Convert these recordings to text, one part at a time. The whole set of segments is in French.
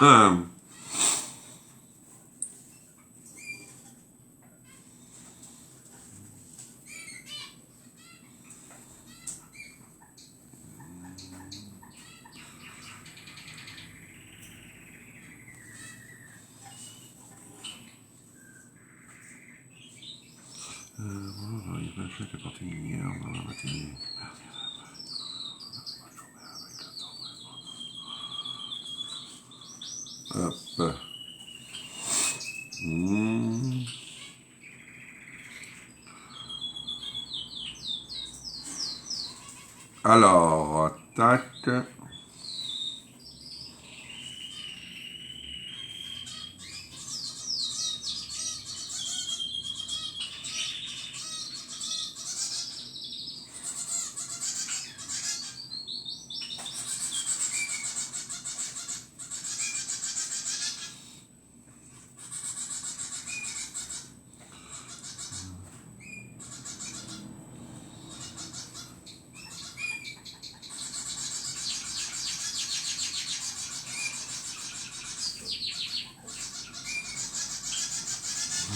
Hop. Alors, tac.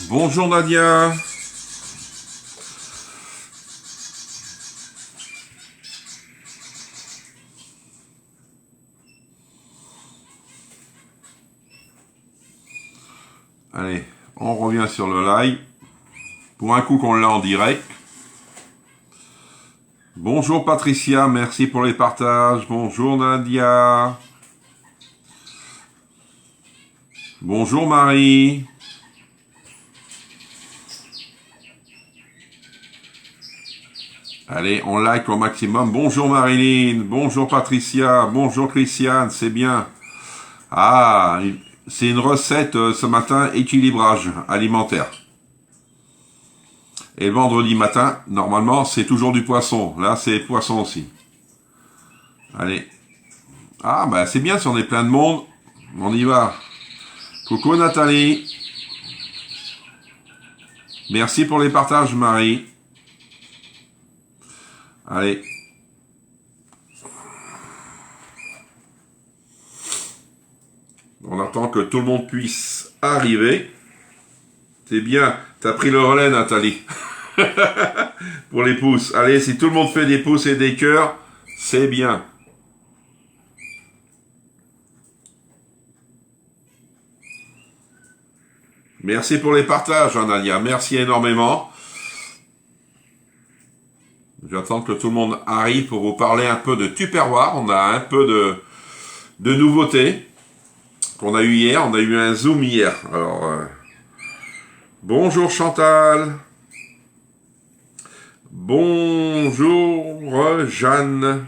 Bonjour Nadia. Allez, on revient sur le live. Pour un coup qu'on l'a en direct. Bonjour Patricia, merci pour les partages. Bonjour Nadia. Bonjour Marie. Allez, on like au maximum. Bonjour Marilyn, bonjour Patricia, bonjour Christiane, c'est bien. Ah, c'est une recette ce matin, équilibrage alimentaire. Et le vendredi matin, normalement, c'est toujours du poisson. Là, c'est poisson aussi. Allez. Ah, bah c'est bien si on est plein de monde. On y va. Coucou Nathalie. Merci pour les partages, Marie. Allez. On attend que tout le monde puisse arriver. C'est bien. T'as pris le relais, Nathalie. Pour les pouces. Allez, si tout le monde fait des pouces et des cœurs, c'est bien. Merci pour les partages, Nadia. Merci énormément. J'attends que tout le monde arrive pour vous parler un peu de Tupperware. On a un peu de nouveautés qu'on a eu hier. On a eu un Zoom hier. Alors, bonjour Chantal. Bonjour Jeanne.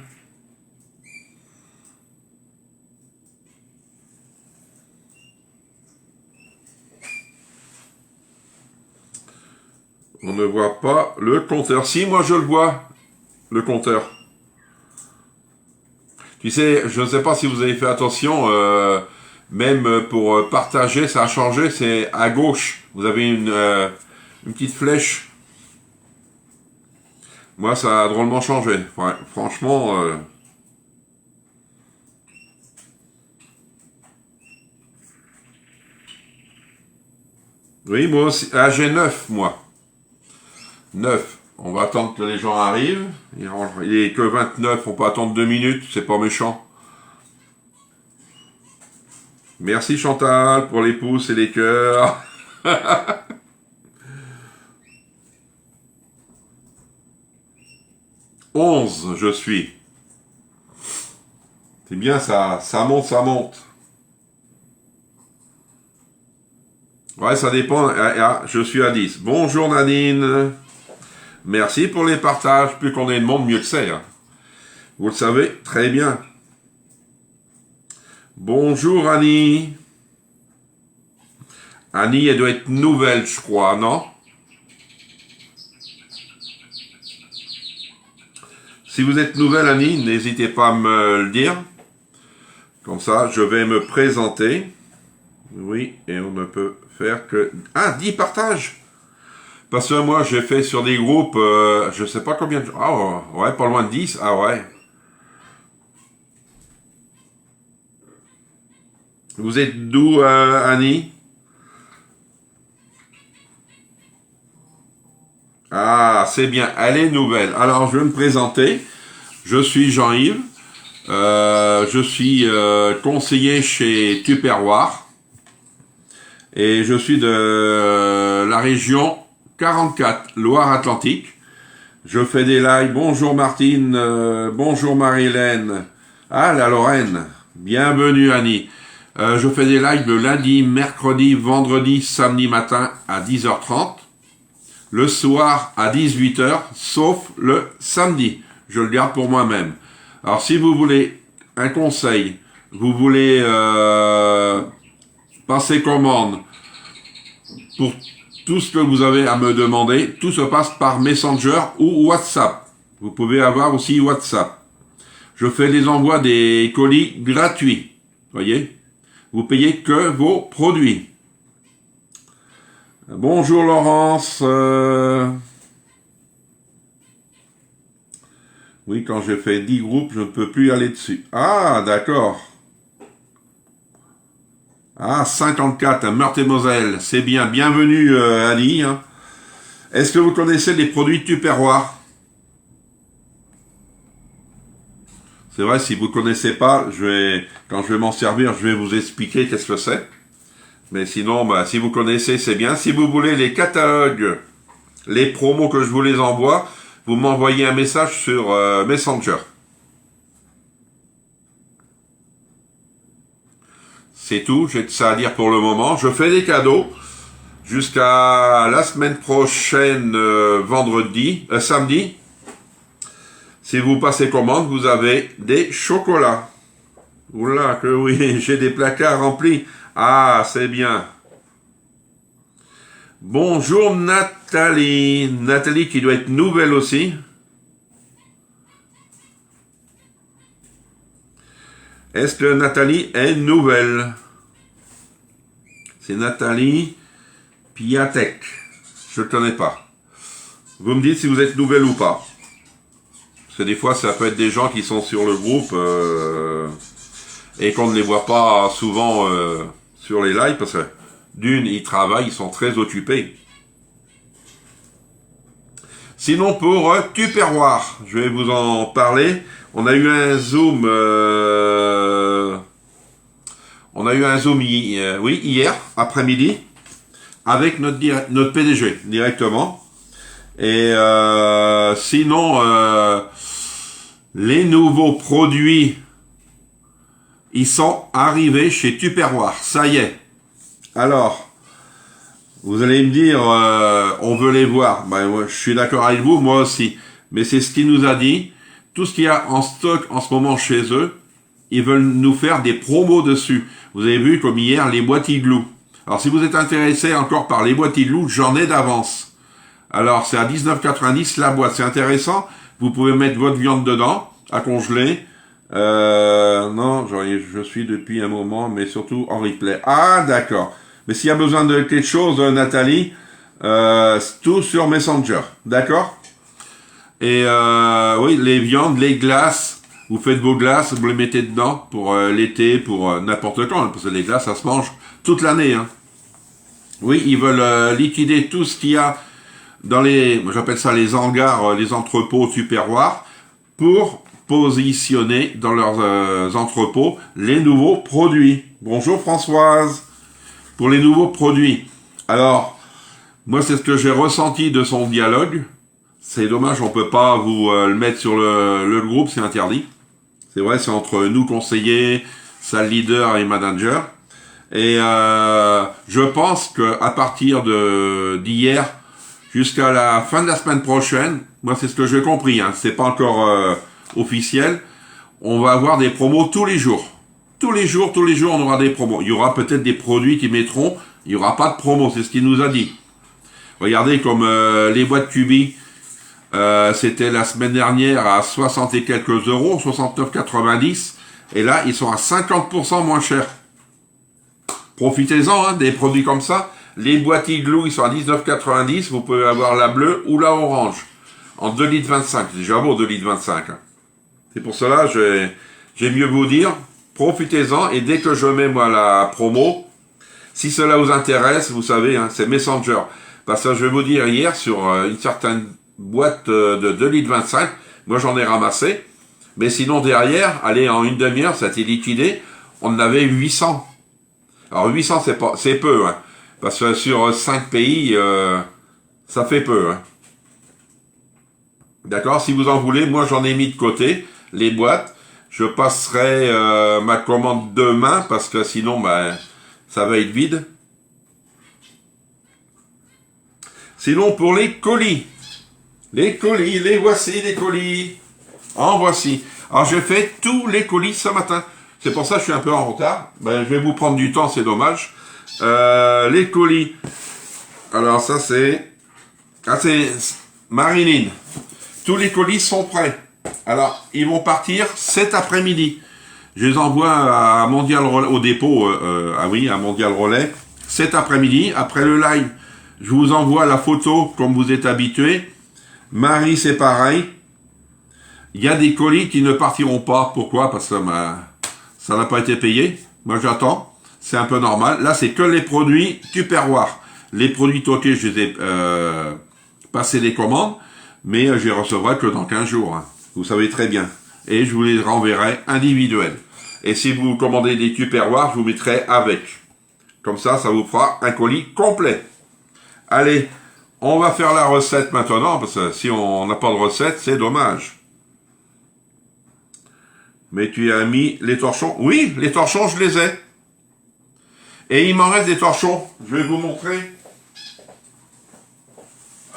On ne voit pas le compteur. Si, moi je le vois, le compteur. Tu sais, je ne sais pas si vous avez fait attention, même pour partager, ça a changé, c'est à gauche. Vous avez une petite flèche. Moi, ça a drôlement changé. Ouais, franchement... Oui, moi aussi. Ah, j'ai 9, moi. 9. On va attendre que les gens arrivent. Il est que 29, on peut attendre 2 minutes, c'est pas méchant. Merci Chantal pour les pouces et les cœurs. 11, je suis. C'est bien ça, ça monte, ça monte. Ouais, ça dépend. Ah, je suis à 10. Bonjour Nadine. Merci pour les partages. Plus qu'on ait de monde, mieux que c'est. Hein. Vous le savez très bien. Bonjour Annie. Annie, elle doit être nouvelle, je crois, non? Si vous êtes nouvelle, Annie, n'hésitez pas à me le dire. Comme ça, je vais me présenter. Oui, et on ne peut faire que... Ah, 10 partages. Parce que moi, j'ai fait sur des groupes, je sais pas combien de... Ah ouais, pas loin de 10. Ah ouais. Vous êtes d'où, Annie? Ah, c'est bien, elle est nouvelle. Alors, je vais me présenter. Je suis Jean-Yves. Je suis conseiller chez Tupperware. Et je suis de la région 44, Loire-Atlantique. Je fais des lives. Bonjour Martine, bonjour Marie-Hélène. Ah, la Lorraine. Bienvenue Annie. Je fais des lives le lundi, mercredi, vendredi, samedi matin à 10h30. Le soir à 18h, sauf le samedi. Je le garde pour moi-même. Alors si vous voulez un conseil, vous voulez passer commande pour tout ce que vous avez à me demander, tout se passe par Messenger ou WhatsApp. Vous pouvez avoir aussi WhatsApp. Je fais les envois des colis gratuits. Voyez, vous payez que vos produits. Bonjour Laurence. Oui, quand j'ai fait 10 groupes, je ne peux plus aller dessus. Ah, d'accord. Ah, 54, Meurthe-et-Moselle. C'est bien. Bienvenue, Ali. Hein. Est-ce que vous connaissez les produits Tupperware? C'est vrai, si vous ne connaissez pas, quand je vais m'en servir, je vais vous expliquer qu'est-ce que c'est. Mais sinon, si vous connaissez, c'est bien. Si vous voulez les catalogues, les promos que je vous les envoie, vous m'envoyez un message sur Messenger. C'est tout, j'ai ça à dire pour le moment. Je fais des cadeaux jusqu'à la semaine prochaine, samedi. Si vous passez commande, vous avez des chocolats. Oula, que oui, j'ai des placards remplis. Ah, c'est bien. Bonjour Nathalie. Nathalie qui doit être nouvelle aussi. Est-ce que Nathalie est nouvelle? C'est Nathalie Piatek. Je ne connais pas. Vous me dites si vous êtes nouvelle ou pas. Parce que des fois, ça peut être des gens qui sont sur le groupe et qu'on ne les voit pas souvent sur les lives parce que d'une, ils travaillent, ils sont très occupés. Sinon, pour Tupperware, je vais vous en parler. On a eu un Zoom, hier après-midi avec notre PDG directement. Et sinon, les nouveaux produits, ils sont arrivés chez Tupperware. Ça y est. Alors, vous allez me dire, on veut les voir. Moi, je suis d'accord avec vous, moi aussi. Mais c'est ce qu'il nous a dit. Tout ce qu'il y a en stock en ce moment chez eux, ils veulent nous faire des promos dessus. Vous avez vu comme hier les boîtes Igloo. Alors si vous êtes intéressé encore par les boîtes Igloo, j'en ai d'avance. Alors c'est à 19,90 la boîte, c'est intéressant. Vous pouvez mettre votre viande dedans, à congeler. Non, je suis depuis un moment, mais surtout en replay. Ah d'accord. Mais s'il y a besoin de quelque chose, Nathalie, tout sur Messenger, d'accord? Et oui, les viandes, les glaces, vous faites vos glaces, vous les mettez dedans pour l'été, pour n'importe quand, parce que les glaces, ça se mange toute l'année. Hein. Oui, ils veulent liquider tout ce qu'il y a dans moi j'appelle ça les hangars, les entrepôts Tupperware, pour positionner dans leurs entrepôts les nouveaux produits. Bonjour Françoise, pour les nouveaux produits. Alors, moi c'est ce que j'ai ressenti de son dialogue. C'est dommage, on peut pas vous le mettre sur le groupe, c'est interdit. C'est vrai, c'est entre nous conseillers, salle leader et manager. Et je pense que à partir d'hier jusqu'à la fin de la semaine prochaine, moi c'est ce que j'ai compris, hein, c'est pas encore officiel, on va avoir des promos tous les jours. Tous les jours, on aura des promos. Il y aura peut-être des produits qui mettront, il n'y aura pas de promo, c'est ce qu'il nous a dit. Regardez comme les boîtes Cubi, c'était la semaine dernière à 60 et quelques euros, 69,90, et là ils sont à 50% moins chers. Profitez-en, hein, des produits comme ça. Les boîtes Igloo, ils sont à 19,90, vous pouvez avoir la bleue ou la orange, en 2,25 litres, déjà beau 2,25 litres. Hein. C'est pour cela, j'ai mieux vous dire, Profitez-en et dès que je mets moi la promo, si cela vous intéresse, vous savez, hein, c'est Messenger. Parce que je vais vous dire, hier, sur une certaine boîte de 2,25 litres, moi j'en ai ramassé, mais sinon derrière, allez, en une demi-heure, ça a été liquidé, on en avait 800. Alors 800, c'est peu, hein, parce que sur 5 pays, ça fait peu. Hein. D'accord? Si vous en voulez, moi j'en ai mis de côté, les boîtes. Je passerai ma commande demain, parce que sinon, ben, ça va être vide. Sinon, pour les colis, les voici, les colis. En voici. Alors, j'ai fait tous les colis ce matin. C'est pour ça que je suis un peu en retard. Ben, je vais vous prendre du temps, c'est dommage. Les colis. Alors, ça, c'est... Ah, c'est Marilyn. Tous les colis sont prêts. Alors, ils vont partir cet après-midi. Je les envoie à Mondial Relais, au dépôt, à Mondial Relais, cet après-midi, après le live. Je vous envoie la photo, comme vous êtes habitués. Marie, c'est pareil. Il y a des colis qui ne partiront pas. Pourquoi? Parce que ça n'a pas été payé. Moi, j'attends. C'est un peu normal. Là, c'est que les produits Tupperware. Les produits toqués, je les ai passé les commandes. Mais je les recevrai que dans 15 jours. Hein. Vous savez très bien. Et je vous les renverrai individuels. Et si vous commandez des Tupperware, je vous mettrai avec. Comme ça, ça vous fera un colis complet. Allez, on va faire la recette maintenant, parce que si on n'a pas de recette, c'est dommage. Mais tu as mis les torchons? Oui, les torchons, je les ai. Et il m'en reste des torchons. Je vais vous montrer.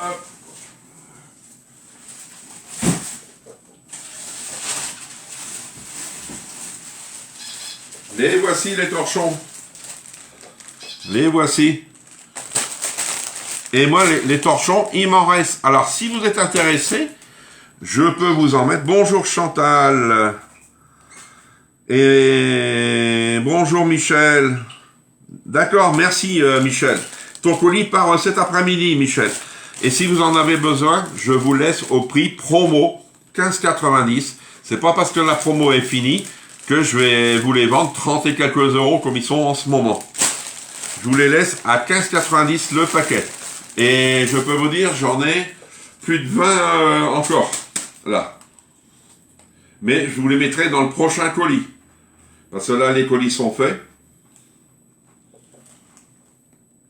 Hop. Les voici les torchons. Les voici. Et moi, les torchons, il m'en reste. Alors, si vous êtes intéressé, je peux vous en mettre. Bonjour Chantal. Et bonjour Michel. D'accord, merci Michel. Ton colis part cet après-midi, Michel. Et si vous en avez besoin, je vous laisse au prix promo 15,90. C'est pas parce que la promo est finie que je vais vous les vendre 30 et quelques euros comme ils sont en ce moment. Je vous les laisse à 15,90 le paquet. Et je peux vous dire, j'en ai plus de 20 encore, là. Mais je vous les mettrai dans le prochain colis. Parce que là, les colis sont faits.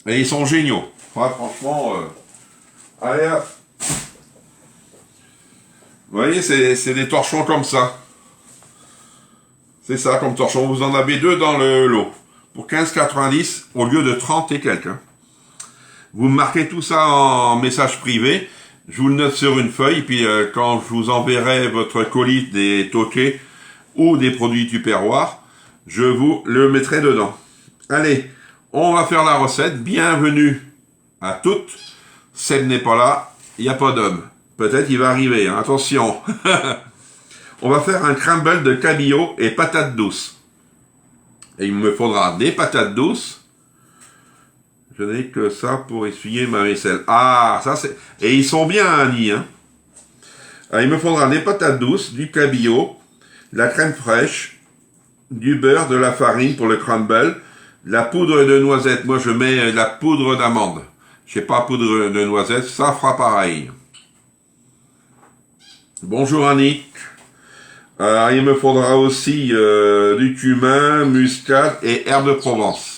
Et ils sont géniaux. Ouais, franchement, allez hop. Vous voyez, c'est des torchons comme ça. C'est ça, comme torchon. Vous en avez deux dans le lot. Pour 15,90 au lieu de 30 et quelques. Hein. Vous marquez tout ça en message privé. Je vous le note sur une feuille. Puis quand je vous enverrai votre colis des toqués ou des produits Tupperware, je vous le mettrai dedans. Allez, on va faire la recette. Bienvenue à toutes. Seb n'est pas là. Il n'y a pas d'homme. Peut-être il va arriver. Hein. Attention. On va faire un crumble de cabillaud et patates douces. Et il me faudra des patates douces. Je n'ai que ça pour essuyer ma vaisselle. Ah, ça c'est... Et ils sont bien, Annie. Hein. Alors, il me faudra des patates douces, du cabillaud, de la crème fraîche, du beurre, de la farine pour le crumble, la poudre de noisette. Moi, je mets la poudre d'amande. Je n'ai pas poudre de noisette, ça fera pareil. Bonjour, Annick. Il me faudra aussi du cumin, muscade et herbe de Provence.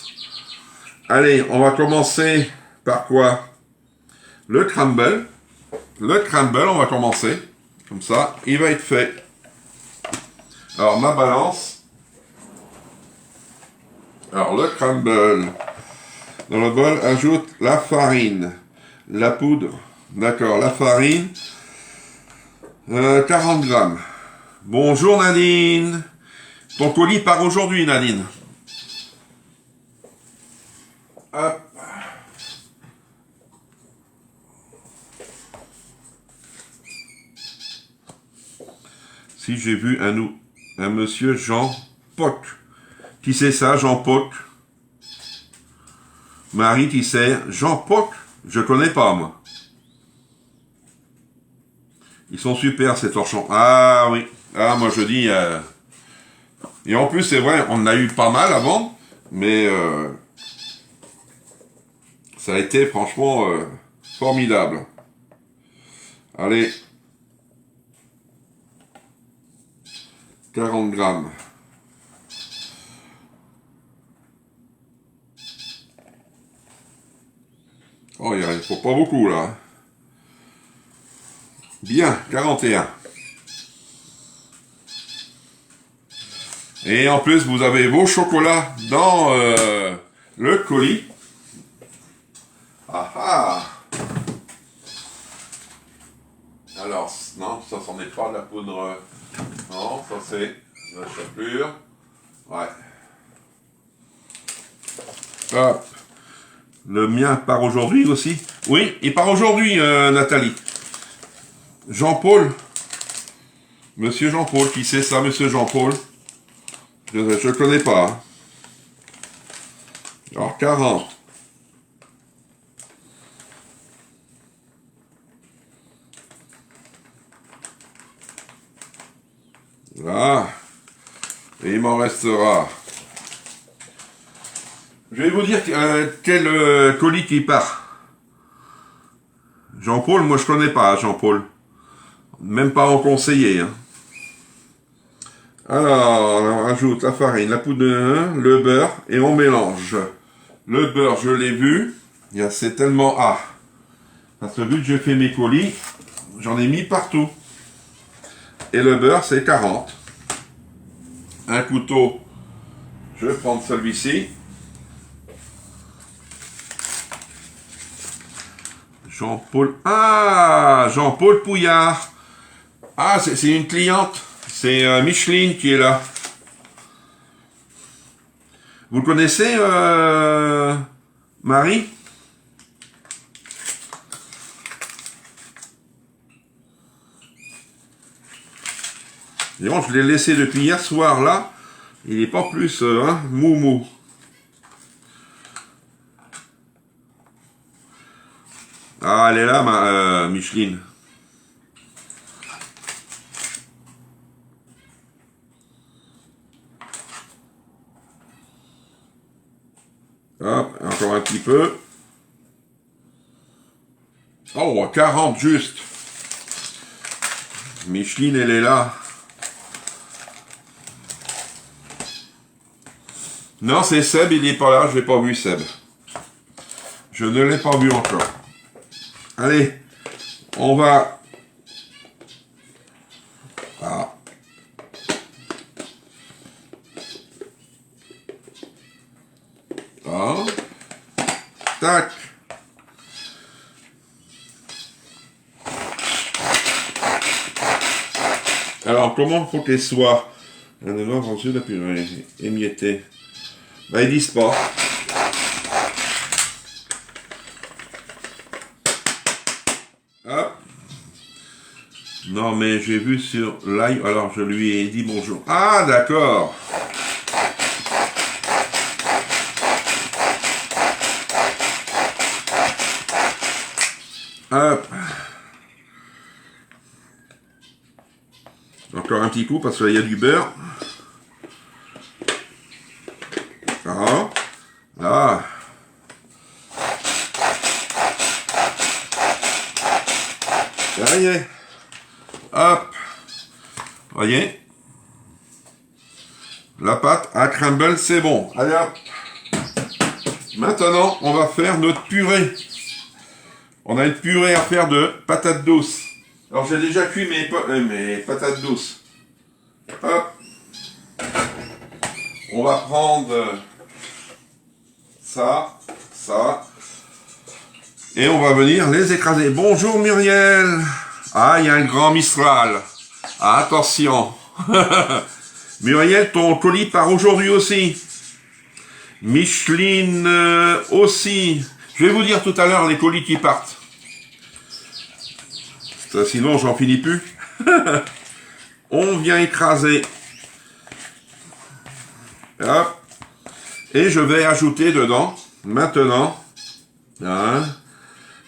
Allez, on va commencer par quoi? Le crumble. Le crumble, on va commencer. Comme ça, il va être fait. Alors, ma balance. Alors, le crumble. Dans le bol, ajoute la farine. La poudre. D'accord, la farine. 40 grammes. Bonjour Nadine. Ton colis part aujourd'hui, Nadine. Hop. Si j'ai vu un monsieur Jean Poc. Qui c'est ça, Jean Poc? Marie, qui c'est? Jean Poc? Je connais pas, moi. Ils sont super, ces torchons. Ah oui. Ah, moi je dis, Et en plus, c'est vrai, on en a eu pas mal avant, mais ça a été franchement formidable. Allez, 40 grammes. Oh, il ne faut pas beaucoup là. Bien, 41. Et en plus, vous avez vos chocolats dans le colis. Ah ah! Alors, non, ça, c'en est pas de la poudre. Non, ça c'est la chapelure. Ouais. Hop. Le mien part aujourd'hui aussi. Oui, il part aujourd'hui, Nathalie. Jean-Paul. Monsieur Jean-Paul, qui c'est ça, monsieur Jean-Paul? Je ne connais pas. Hein. Alors, 40. Là. Et il m'en restera. Je vais vous dire quel colis qui part. Jean-Paul, moi je connais pas Jean-Paul. Même pas en conseiller. Hein. Alors, on rajoute la farine, la poudre de vin, le beurre et on mélange. Le beurre, je l'ai vu. C'est tellement... Ah. Parce que vu que j'ai fait mes colis, j'en ai mis partout. Et le beurre, c'est 40. Un couteau, je vais prendre celui-ci. Jean-Paul. Ah, Jean-Paul Pouillard. Ah, c'est une cliente. C'est Micheline qui est là. Vous le connaissez, Marie? Bon, je l'ai laissé depuis hier soir là. Il n'est pas plus mou. Ah, elle est là, Micheline. Hop, encore un petit peu. Oh, 40 juste. Micheline, elle est là. Non, c'est Seb, il n'est pas là, je l'ai pas vu Seb. Je ne l'ai pas vu encore. Allez, on va... Ah. Ah. Tac. Alors, comment faut qu'elle soit? Un énorme rendu la purée émiettée. Ben, ils disent pas. Hop. Non, mais j'ai vu sur live, alors je lui ai dit bonjour. Ah, d'accord. Hop. Encore un petit coup parce qu'il y a du beurre. Ah. Ah. Ça y est. Hop. Voyez. La pâte à crumble, c'est bon. Allez hop. Maintenant, on va faire notre purée. On a une purée à faire de patates douces. Alors j'ai déjà cuit mes patates douces. Hop. On va prendre ça. Et on va venir les écraser. Bonjour Muriel. Ah, il y a un grand Mistral. Ah, attention. Muriel, ton colis part aujourd'hui aussi. Micheline aussi. Je vais vous dire tout à l'heure les colis qui partent. Ça, sinon, j'en finis plus. On vient écraser. Hop. Et je vais ajouter dedans, maintenant, hein,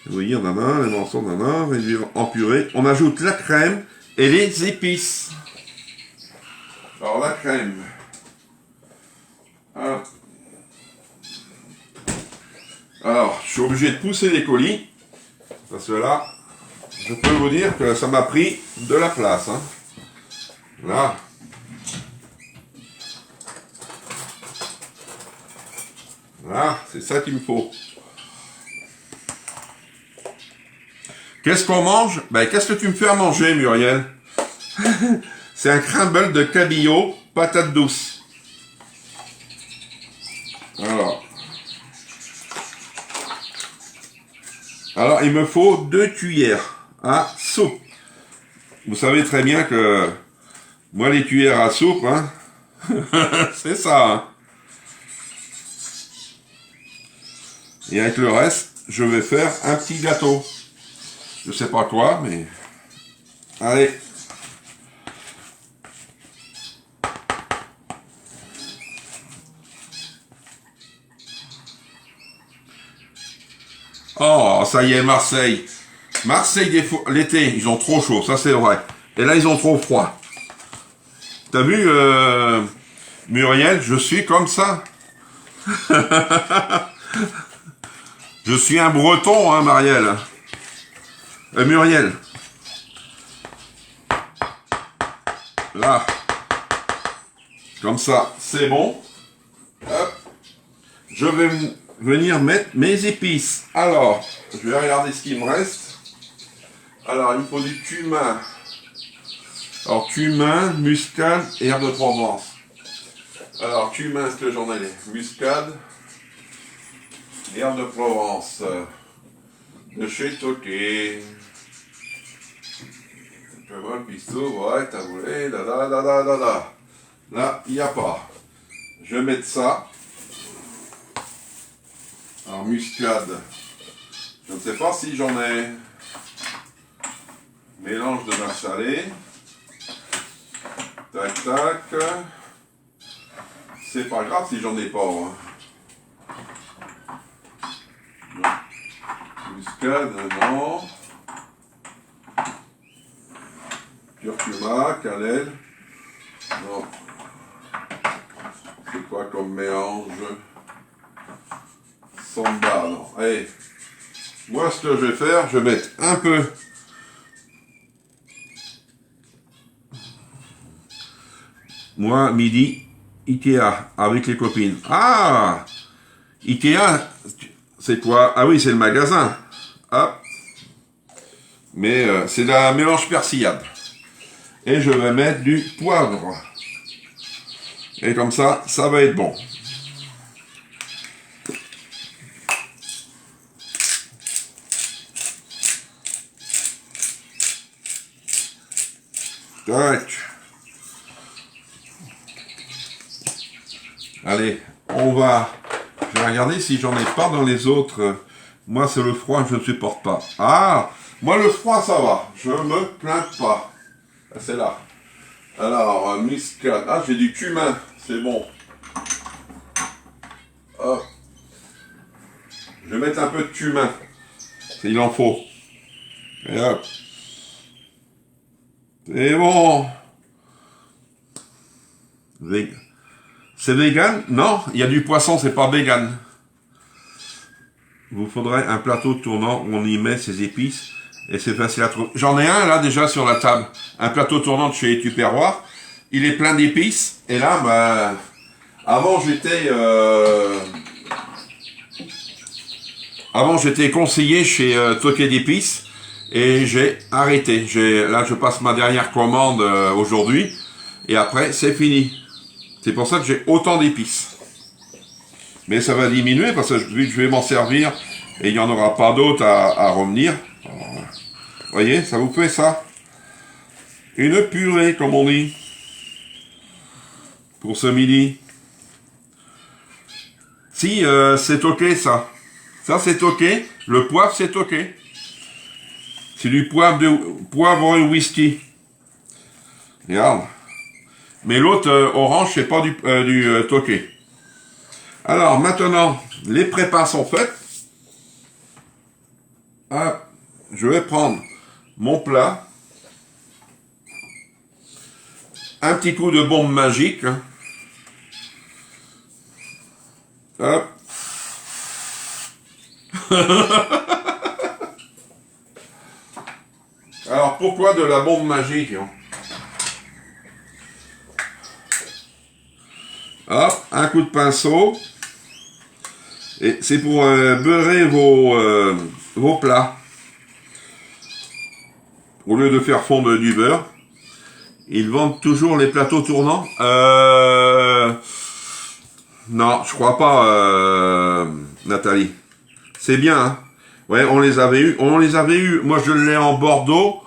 vous voyez, on en a, les morceaux, on en a, réduire en purée. On ajoute la crème et les épices. Alors, la crème. Ah. Alors, je suis obligé de pousser les colis, parce que là, je peux vous dire que ça m'a pris de la place. Hein. Là. Là, c'est ça qu'il me faut. Qu'est-ce qu'on mange? Ben, qu'est-ce que tu me fais à manger, Muriel? C'est un crumble de cabillaud, patate douce. Alors, il me faut 2 cuillères à soupe. Vous savez très bien que moi, les cuillères à soupe, hein, c'est ça. Hein. Et avec le reste, je vais faire un petit gâteau. Je sais pas quoi, mais... Allez. Oh, ça y est, Marseille. Marseille, l'été, ils ont trop chaud, ça c'est vrai. Et là, ils ont trop froid. T'as vu, Muriel, je suis comme ça. Je suis un breton, hein, Marielle. Muriel. Là. Comme ça, c'est bon. Hop. Je vais venir mettre mes épices. Alors, je vais regarder ce qu'il me reste. Alors, il me faut du cumin. Alors, cumin, muscade et herbe de Provence. Alors, cumin, est-ce que j'en ai les muscade, herbe de Provence, de chez Toqué. Je vois le pistou, ouais, t'as voulu, Là, il n'y a pas. Je vais mettre ça. Alors, muscade. Je ne sais pas si j'en ai. Mélange de vin salé. Tac, tac. C'est pas grave si j'en ai pas. Hein. Muscade, non. Curcuma, cannelle. Non. C'est quoi comme mélange? Samba, non. Allez. Moi, ce que je vais faire, je vais mettre un peu. Moi, midi, Ikea, avec les copines. Ah! Ikea, c'est quoi? Ah oui, c'est le magasin. Hop. Mais c'est la mélange persillade. Et je vais mettre du poivre. Et comme ça, ça va être bon. Tac. Allez, on va... Je vais regarder si j'en ai pas dans les autres. Moi, c'est le froid, je ne supporte pas. Ah! Moi, le froid, ça va. Je me plains pas. C'est là. Alors, muscade. Ah, j'ai du cumin. C'est bon. Hop. Je vais mettre un peu de cumin. Il en faut. Et hop. C'est bon. C'est vegan? Non, il y a du poisson, c'est pas vegan. Vous faudrait un plateau tournant où on y met ses épices et c'est facile à trouver. J'en ai un là déjà sur la table. Un plateau tournant de chez Tupperware. Il est plein d'épices. Et là, bah, avant j'étais conseiller chez Toqué d'épices et j'ai arrêté. Là, je passe ma dernière commande aujourd'hui et après, c'est fini. C'est pour ça que j'ai autant d'épices. Mais ça va diminuer parce que vu que je vais m'en servir et il n'y en aura pas d'autres à revenir. Vous voyez, ça vous fait ça. Une purée, comme on dit. Pour ce midi. Si, c'est ok ça. Ça c'est ok. Le poivre c'est ok. C'est du poivre et whisky. Regarde. Mais l'autre orange c'est pas du toqué. Alors maintenant, les prépas sont faites. Hop, je vais prendre mon plat. Un petit coup de bombe magique. Hop. Alors, pourquoi de la bombe magique, hein? Hop, un coup de pinceau. Et c'est pour beurrer vos plats. Au lieu de faire fondre du beurre, ils vendent toujours les plateaux tournants. Non, je crois pas, Nathalie. C'est bien, hein. Ouais, on les avait eu. Moi, je l'ai en Bordeaux.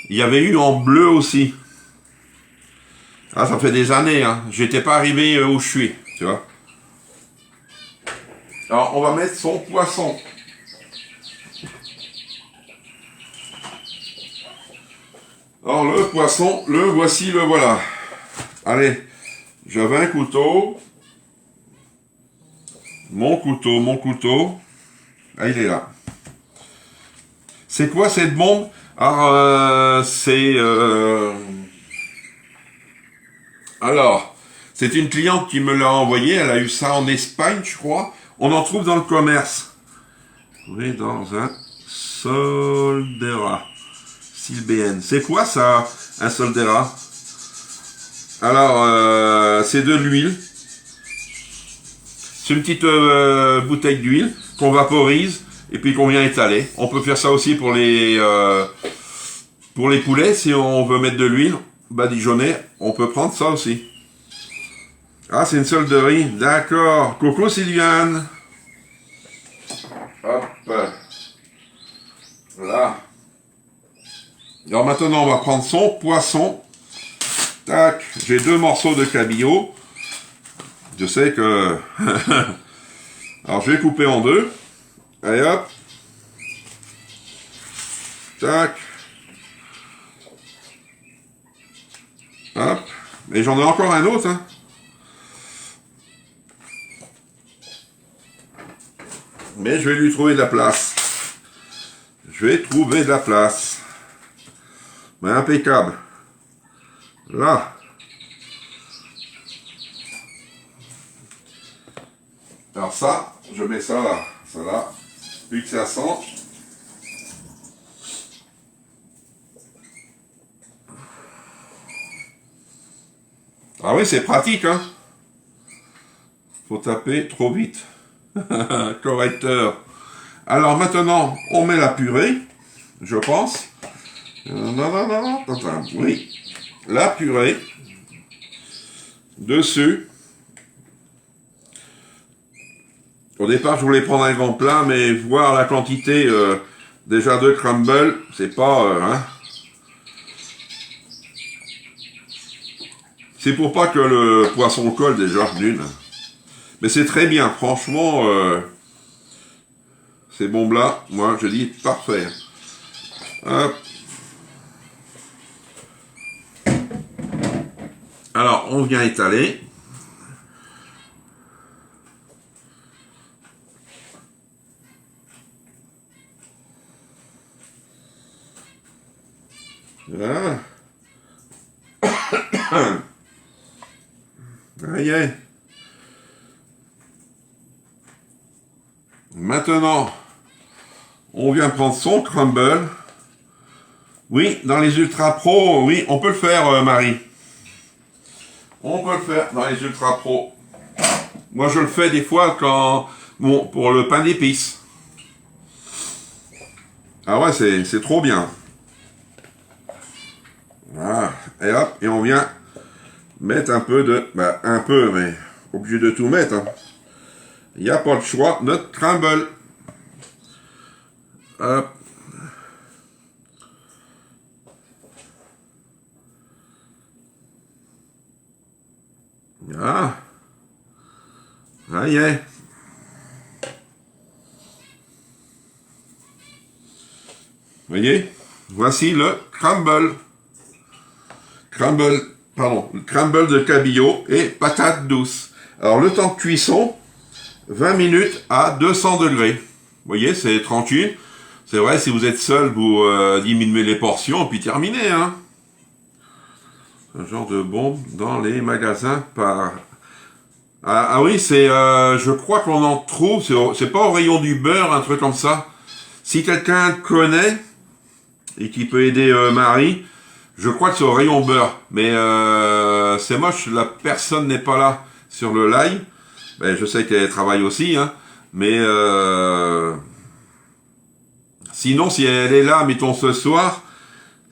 Il y avait eu en bleu aussi. Ah, ça fait des années, hein. J'étais pas arrivé où je suis, tu vois. Alors, on va mettre son poisson. Alors, le poisson, le voici, le voilà. Allez, j'avais un couteau. Mon couteau. Ah, il est là. C'est quoi cette bombe? Alors, c'est une cliente qui me l'a envoyé. Elle a eu ça en Espagne, je crois. On en trouve dans le commerce. Oui, dans un Soldera. Silbn. C'est quoi ça, un Soldera? Alors, c'est de l'huile. C'est une petite bouteille d'huile qu'on vaporise et puis qu'on vient étaler. On peut faire ça aussi pour les poulets. Si on veut mettre de l'huile badigeonnée, on peut prendre ça aussi. Ah, c'est une solderie. D'accord. Coucou Sylviane. Hop. Voilà. Alors maintenant, on va prendre son poisson. Tac. J'ai 2 morceaux de cabillaud. Je sais que... Alors, je vais couper en 2. Allez, hop. Tac. Hop. Et j'en ai encore un autre, hein. Mais je vais lui trouver de la place. Mais impeccable. Là. Alors ça, je mets ça là. Ça là. Plus que ça sent. Ah oui, c'est pratique, hein. Faut taper trop vite. Correcteur. Alors maintenant, on met la purée, je pense. Non. Oui. La purée. Dessus. Au départ, je voulais prendre un grand plat, mais voir la quantité déjà de crumble, c'est pas... hein. C'est pour pas que le poisson colle déjà d'une. Mais c'est très bien, franchement, ces bombes-là, moi je dis parfait. Hop. Alors, on vient étaler. Voilà. Aïe. Maintenant, on vient prendre son crumble. Oui, dans les Ultra Pro, oui, on peut le faire, Marie. On peut le faire dans les Ultra Pro. Moi, je le fais des fois quand, bon, pour le pain d'épices. Ah ouais, c'est trop bien. Voilà. Et hop, et on vient mettre un peu de... Bah, un peu, mais obligé de tout mettre. Hein. Il n'y a pas de choix. Notre crumble. Hop. Voilà. Ça y est. Voyez? Voici le crumble. Le crumble de cabillaud et patates douces. Alors, le temps de cuisson, 20 minutes à 200 degrés. Vous voyez, c'est tranquille. C'est vrai, si vous êtes seul, vous diminuez les portions, puis terminez, hein. Un genre de bombe dans les magasins par Ah oui, c'est, je crois qu'on en trouve, c'est pas au rayon du beurre, un truc comme ça. Si quelqu'un connaît et qui peut aider Marie, je crois que c'est au rayon beurre. Mais c'est moche, la personne n'est pas là sur le live. Ben, je sais qu'elle travaille aussi, hein. Mais sinon, si elle est là, mettons ce soir,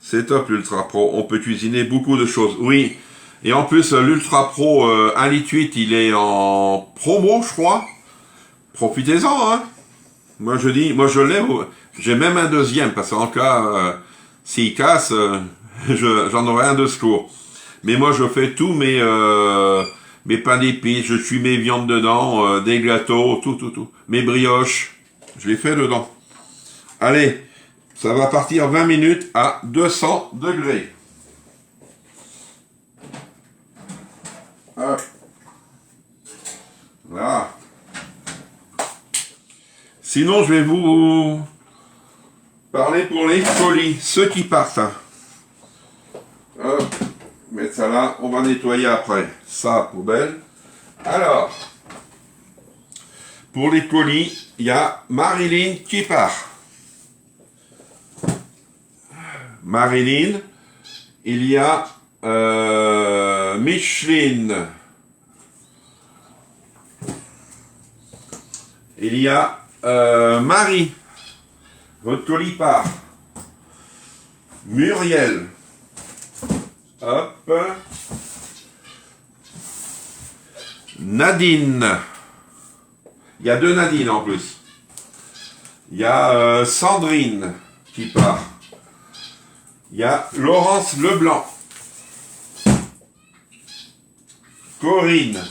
c'est top l'Ultra Pro. On peut cuisiner beaucoup de choses. Oui. Et en plus, l'Ultra Pro 1,8 litre, il est en promo, je crois. Profitez-en, hein. Moi, je dis, moi, je l'ai. J'ai même un deuxième, parce qu'en cas, s'il casse, j'en aurai un de secours. Mais moi, je fais tous mes pains d'épices, je cuis mes viandes dedans, des gâteaux, tout. Mes brioches, je les fais dedans. Allez, ça va partir 20 minutes à 200 degrés. Hop. Voilà. Sinon, je vais vous parler pour les colis, ceux qui partent. Hop, mettre ça là, on va nettoyer après. Ça, poubelle. Alors, pour les colis, il y a Marilyn qui part. Marilyn, il y a Micheline. Il y a Marie. Votre colis part. Muriel. Hop. Nadine. Il y a 2 Nadine en plus. Il y a Sandrine qui part. Il y a Laurence Leblanc. Corinne.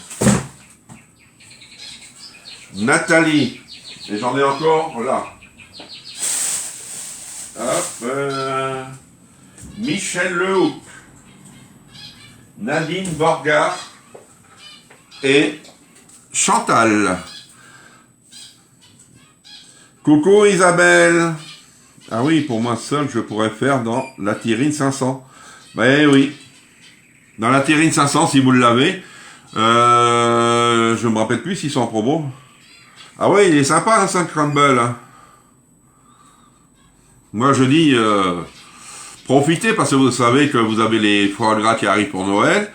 Nathalie. Et j'en ai encore là. Hop. Michel Lehoucq. Nadine Borgard. Et Chantal. Coucou Isabelle. Ah oui, pour moi seul, je pourrais faire dans la Terrine 500. Ben oui. Dans la Terrine 500, si vous l'avez. Je me rappelle plus s'ils sont en promo. Ah oui, il est sympa, hein, Saint Crumble. Hein. Moi, je dis, profitez, parce que vous savez que vous avez les foie gras qui arrivent pour Noël.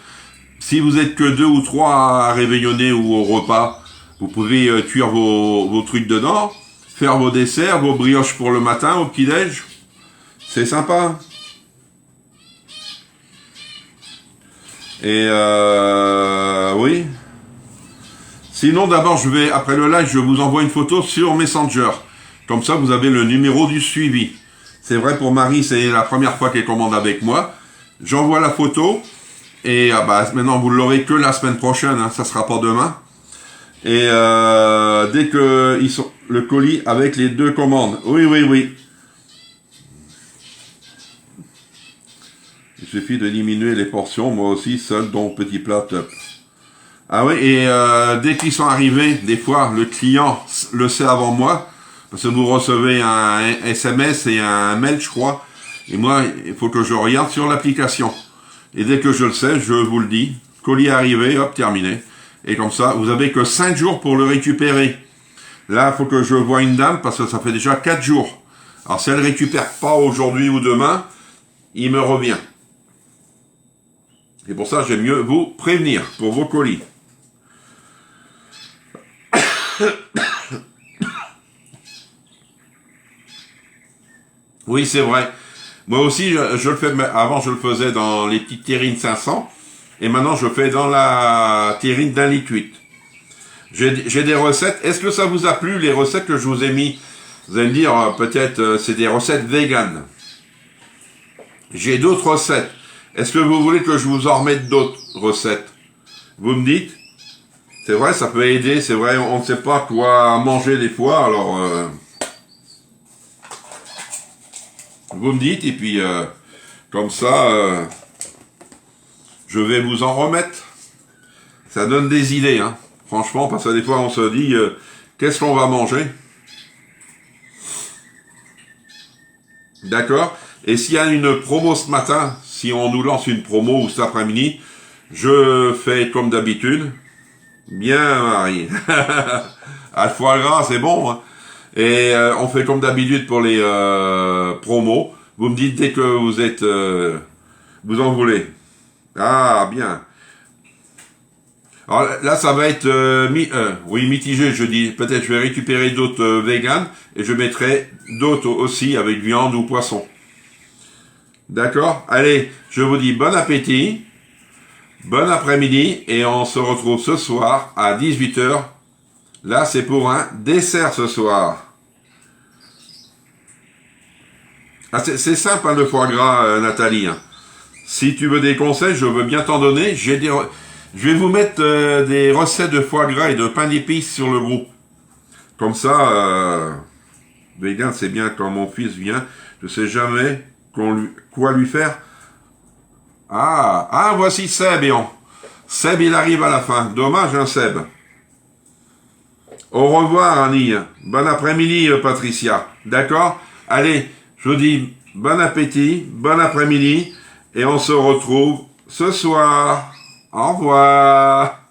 Si vous êtes que 2 ou 3 à réveillonner ou au repas, vous pouvez cuire vos trucs dedans, faire vos desserts, vos brioches pour le matin, au petit-déj. C'est sympa. Et oui. Sinon, d'abord, après le live, je vous envoie une photo sur Messenger. Comme ça, vous avez le numéro du suivi. C'est vrai pour Marie, c'est la première fois qu'elle commande avec moi. J'envoie la photo. Et maintenant, vous l'aurez que la semaine prochaine. Hein, ça sera pas demain. Et dès que le colis avec les 2 commandes. Oui. Il suffit de diminuer les portions. Moi aussi, seul, dans petit plat top. Ah oui, et dès qu'ils sont arrivés, des fois, le client le sait avant moi, parce que vous recevez un SMS et un mail, je crois, et moi, il faut que je regarde sur l'application. Et dès que je le sais, je vous le dis, colis arrivé, hop, terminé. Et comme ça, vous avez que 5 jours pour le récupérer. Là, il faut que je voie une dame, parce que ça fait déjà 4 jours. Alors, si elle ne récupère pas aujourd'hui ou demain, il me revient. Et pour ça, j'aime mieux vous prévenir pour vos colis. Oui, c'est vrai. Moi aussi, je le fais. Avant, je le faisais dans les petites terrines 500. Et maintenant, je fais dans la terrine d'1,8 litre. J'ai des recettes. Est-ce que ça vous a plu, les recettes que je vous ai mis? Vous allez me dire, peut-être, c'est des recettes véganes. J'ai d'autres recettes. Est-ce que vous voulez que je vous en remette d'autres recettes? Vous me dites? C'est vrai, ça peut aider. C'est vrai, on ne sait pas quoi manger des fois. Alors, vous me dites. Et puis, comme ça, je vais vous en remettre. Ça donne des idées, hein. Franchement, parce que des fois, on se dit, qu'est-ce qu'on va manger? D'accord? Et s'il y a une promo ce matin, si on nous lance une promo ou cet après-midi, je fais comme d'habitude. Bien, Marie. Ah, le foie gras, c'est bon. Hein. Et on fait comme d'habitude pour les promos. Vous me dites dès que vous êtes... vous en voulez. Ah, bien. Alors là, ça va être oui, mitigé, je dis. Peut-être je vais récupérer d'autres véganes et je mettrai d'autres aussi avec viande ou poisson. D'accord? Allez, je vous dis bon appétit, bon après-midi et on se retrouve ce soir à 18h. Là, c'est pour un dessert ce soir. Ah, c'est simple, hein, le foie gras, Nathalie. Hein. Si tu veux des conseils, je veux bien t'en donner. Je vais vous mettre des recettes de foie gras et de pain d'épices sur le groupe. Comme ça, vegan, c'est bien quand mon fils vient. Je sais jamais quoi lui faire. Ah, voici Seb. Seb, il arrive à la fin. Dommage, hein, Seb. Au revoir, Annie. Bon après-midi, Patricia. D'accord? Allez, je vous dis bon appétit, bon après-midi. Et on se retrouve ce soir. Au revoir.